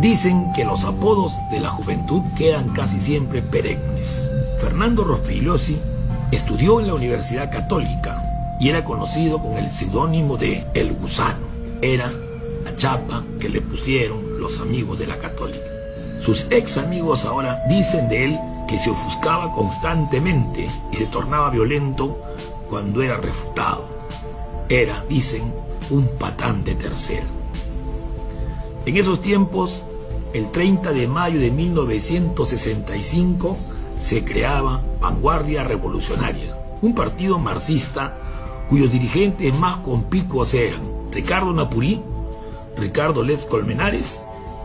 Dicen que los apodos de la juventud quedan casi siempre perennes. Fernando Rospigliosi estudió en la Universidad Católica y era conocido con el seudónimo de El Gusano. Era la chapa que le pusieron los amigos de la Católica. Sus ex amigos ahora dicen de él que se ofuscaba constantemente y se tornaba violento cuando era refutado. Era, dicen, un patán de tercera. En esos tiempos, el 30 de mayo de 1965, se creaba Vanguardia Revolucionaria, un partido marxista cuyos dirigentes más conspicuos eran Ricardo Napurí, Ricardo Les Colmenares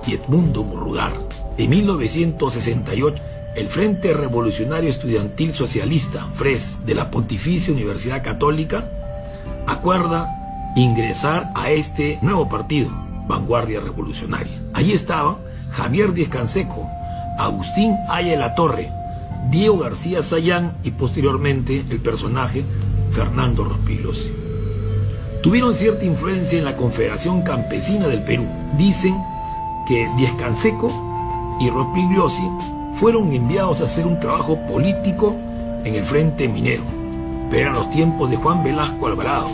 y Edmundo Murrugar. En 1968, el Frente Revolucionario Estudiantil Socialista, FRES, de la Pontificia Universidad Católica, acuerda ingresar a este nuevo partido, Vanguardia Revolucionaria. Allí estaban Javier Díez-Canseco, Agustín Aya La Torre, Diego García Sayán y posteriormente el personaje Fernando Rospigliosi. Tuvieron cierta influencia en la Confederación Campesina del Perú. Dicen que Díez-Canseco y Rospigliosi fueron enviados a hacer un trabajo político en el Frente Minero. Pero eran los tiempos de Juan Velasco Alvarado,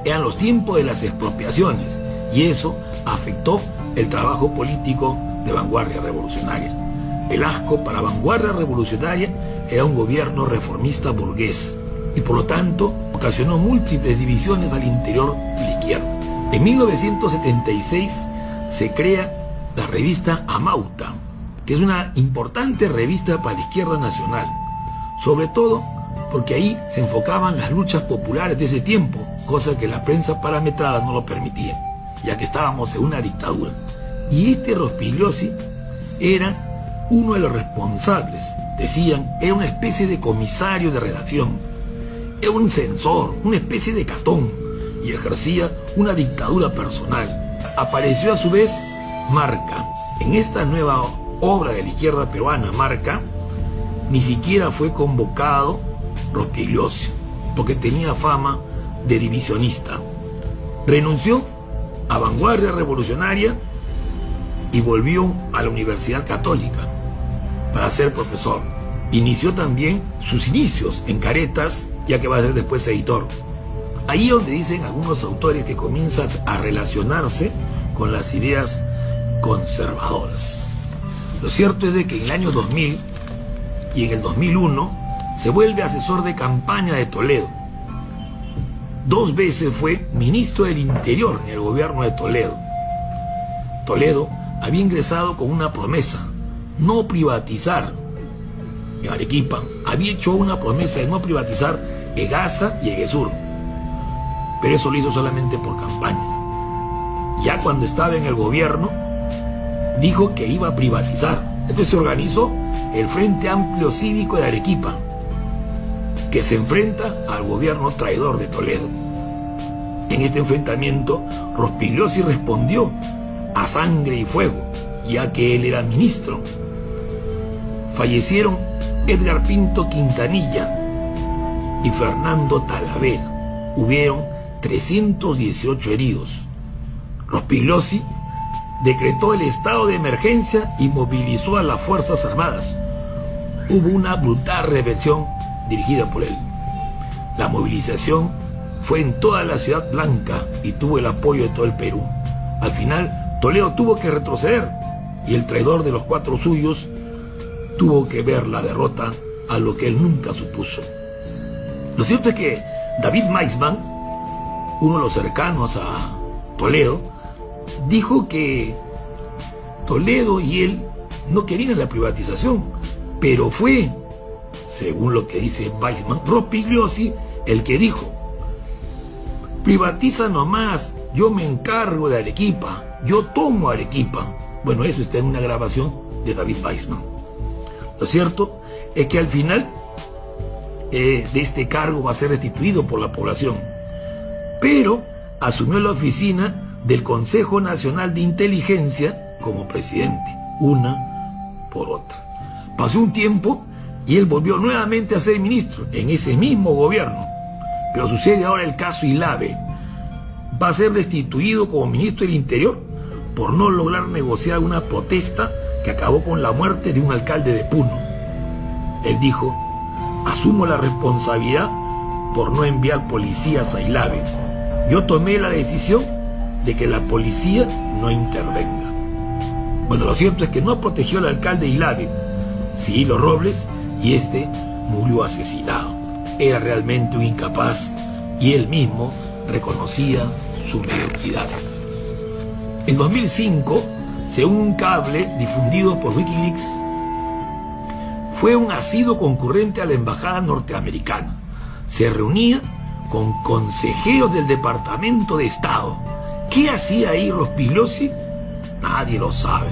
eran los tiempos de las expropiaciones, y eso afectó el trabajo político de Vanguardia Revolucionaria. Velasco, para Vanguardia Revolucionaria, era un gobierno reformista burgués y por lo tanto ocasionó múltiples divisiones al interior de la izquierda. En 1976 se crea la revista Amauta, que es una importante revista para la izquierda nacional, sobre todo porque ahí se enfocaban las luchas populares de ese tiempo, cosa que la prensa parametrada no lo permitía, ya que estábamos en una dictadura. Y este Rospigliosi era uno de los responsables, decían, era una especie de comisario de redacción, era un censor, una especie de Catón, y ejercía una dictadura personal. Apareció a su vez Marca. En esta nueva obra de la izquierda peruana, Marca, ni siquiera fue convocado Rospigliosi, porque tenía fama de divisionista. Renunció a Vanguardia Revolucionaria y volvió a la Universidad Católica para ser profesor. Inició también sus inicios en Caretas, ya que va a ser después editor. Ahí donde dicen algunos autores que comienzan a relacionarse con las ideas conservadoras. Lo cierto es de que en el año 2000 y en el 2001 se vuelve asesor de campaña de Toledo. 2 veces fue ministro del Interior en el gobierno de Toledo. Toledo había ingresado con una promesa: no privatizar en Arequipa. Había hecho una promesa de no privatizar Egasa y Eguesur, pero eso lo hizo solamente por campaña. Ya cuando estaba en el gobierno, dijo que iba a privatizar. Entonces se organizó el Frente Amplio Cívico de Arequipa, que se enfrenta al gobierno traidor de Toledo. En este enfrentamiento, Rospigliosi respondió a sangre y fuego, ya que él era ministro. Fallecieron Edgar Pinto Quintanilla y Fernando Talavera. Hubieron 318 heridos. Rospigliosi decretó el estado de emergencia y movilizó a las Fuerzas Armadas. Hubo una brutal represión dirigida por él. La movilización fue en toda la Ciudad Blanca y tuvo el apoyo de todo el Perú. Al final, Toledo tuvo que retroceder y el traidor de los 4 suyos tuvo que ver la derrota a lo que él nunca supuso. Lo cierto es que David Maisman, uno de los cercanos a Toledo, dijo que Toledo y él no querían la privatización, pero fue, según lo que dice Maisman, Rospigliosi el que dijo: privatiza nomás, yo me encargo de Arequipa, yo tomo Arequipa. Bueno, eso está en una grabación de David Maisman. Lo cierto es que al final de este cargo va a ser restituido por la población, pero asumió la oficina del Consejo Nacional de Inteligencia como presidente, una por otra. Pasó un tiempo y él volvió nuevamente a ser ministro en ese mismo gobierno, pero sucede ahora el caso Ilave. Va a ser destituido como ministro del Interior por no lograr negociar una protesta que acabó con la muerte de un alcalde de Puno. Él dijo: asumo la responsabilidad por no enviar policías a Ilave. Yo tomé la decisión de que la policía no intervenga. Bueno, lo cierto es que no protegió al alcalde de Ilave, Cirilo Robles, y este murió asesinado. Era realmente un incapaz y él mismo reconocía su mediocridad. En 2005, según un cable difundido por Wikileaks, fue un asiduo concurrente a la embajada norteamericana. Se reunía con consejeros del Departamento de Estado. ¿Qué hacía ahí Rospigliosi? Nadie lo sabe.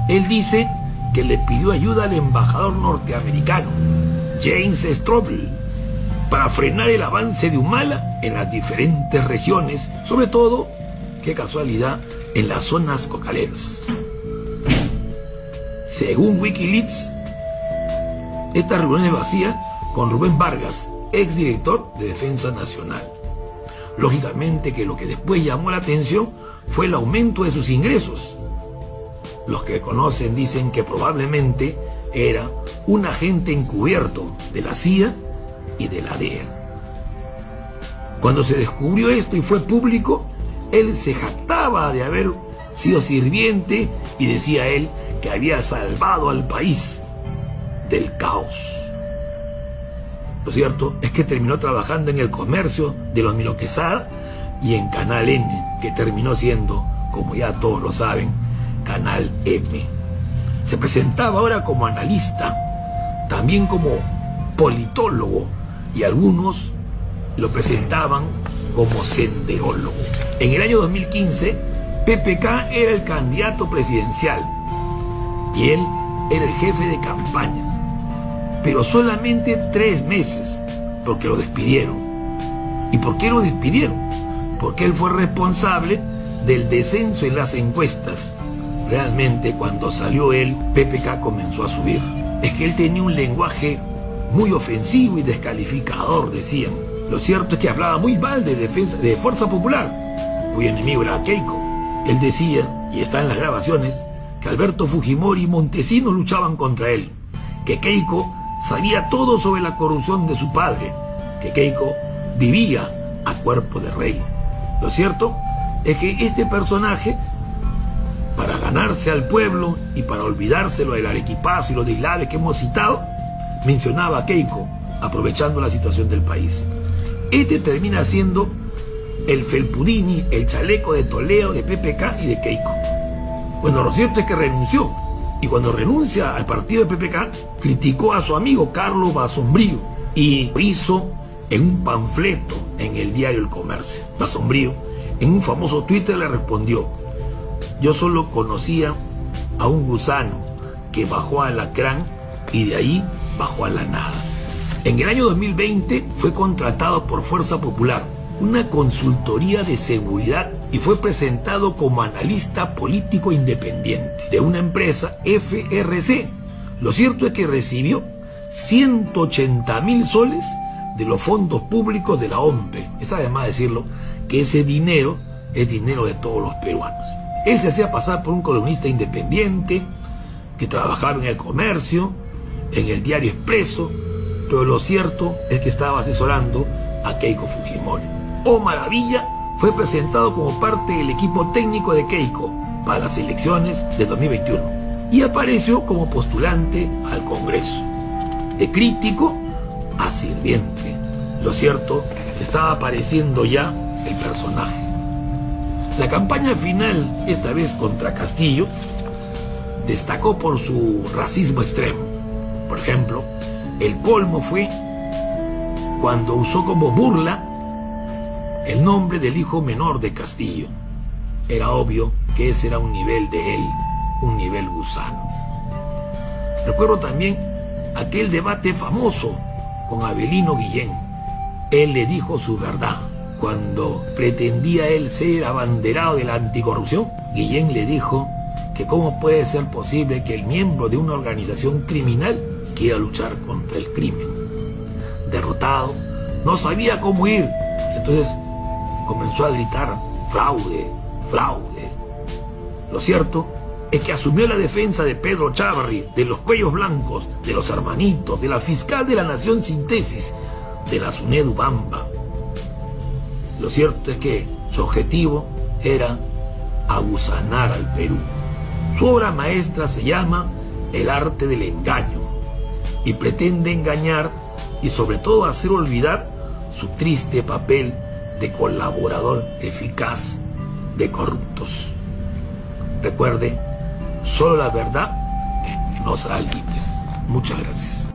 Él dice que le pidió ayuda al embajador norteamericano, James Strobel, para frenar el avance de Humala en las diferentes regiones, sobre todo, qué casualidad, en las zonas cocaleras. Según Wikileaks, esta reunión es vacía con Rubén Vargas, exdirector de Defensa Nacional. Lógicamente que lo que después llamó la atención fue el aumento de sus ingresos. Los que conocen dicen que probablemente era un agente encubierto de la CIA y de la DEA. Cuando se descubrió esto y fue público, él se jactaba de haber sido sirviente y decía él que había salvado al país del caos. Lo cierto es que terminó trabajando en el comercio de los Milo Quesada y en Canal N, que terminó siendo, como ya todos lo saben, Canal M. Se presentaba ahora como analista, también como politólogo, y algunos lo presentaban como senderólogo. En el año 2015, PPK era el candidato presidencial y él era el jefe de campaña, pero solamente 3 meses, porque lo despidieron. ¿Y por qué lo despidieron? Porque él fue responsable del descenso en las encuestas. Realmente, cuando salió él, PPK comenzó a subir. Es que él tenía un lenguaje muy ofensivo y descalificador, decían. Lo cierto es que hablaba muy mal de Fuerza Popular, cuyo enemigo era Keiko. Él decía, y está en las grabaciones, que Alberto Fujimori y Montesinos luchaban contra él, que Keiko sabía todo sobre la corrupción de su padre, que Keiko vivía a cuerpo de rey. Lo cierto es que este personaje, para ganarse al pueblo y para olvidárselo del Arequipazo y los de Ilave que hemos citado, mencionaba a Keiko, aprovechando la situación del país. Este termina siendo el Felpudini, el chaleco de Toledo, de PPK y de Keiko. Bueno, lo cierto es que renunció, y cuando renuncia al partido de PPK, criticó a su amigo Carlos Basombrío, y lo hizo en un panfleto en el diario El Comercio. Basombrío, en un famoso Twitter, le respondió: yo solo conocía a un gusano que bajó al alacrán y de ahí bajó a la nada. En el año 2020 fue contratado por Fuerza Popular, una consultoría de seguridad, y fue presentado como analista político independiente de una empresa FRC. Lo cierto es que recibió 180.000 soles de los fondos públicos de la OMPE. Está de más decirlo que ese dinero es dinero de todos los peruanos. Él se hacía pasar por un columnista independiente que trabajaba en El Comercio, en el diario Expreso, pero lo cierto es que estaba asesorando a Keiko Fujimori. Oh maravilla, fue presentado como parte del equipo técnico de Keiko para las elecciones de 2021 y apareció como postulante al Congreso. De crítico a sirviente. Lo cierto es que estaba apareciendo ya el personaje. La campaña final, esta vez contra Castillo, destacó por su racismo extremo. Por ejemplo, el colmo fue cuando usó como burla el nombre del hijo menor de Castillo. Era obvio que ese era un nivel de él, un nivel gusano. Recuerdo también aquel debate famoso con Abelino Guillén. Él le dijo su verdad. Cuando pretendía él ser abanderado de la anticorrupción, Guillén le dijo que cómo puede ser posible que el miembro de una organización criminal quiera luchar contra el crimen. Derrotado, no sabía cómo ir, entonces comenzó a gritar: fraude, fraude. Lo cierto es que asumió la defensa de Pedro Chávarri, de los Cuellos Blancos, de los Hermanitos, de la fiscal de la Nación sin tesis, de la SUNED Ubamba. Lo cierto es que su objetivo era agusanar al Perú. Su obra maestra se llama El arte del engaño y pretende engañar y sobre todo hacer olvidar su triste papel de colaborador eficaz de corruptos. Recuerde, solo la verdad nos hará libres. Muchas gracias.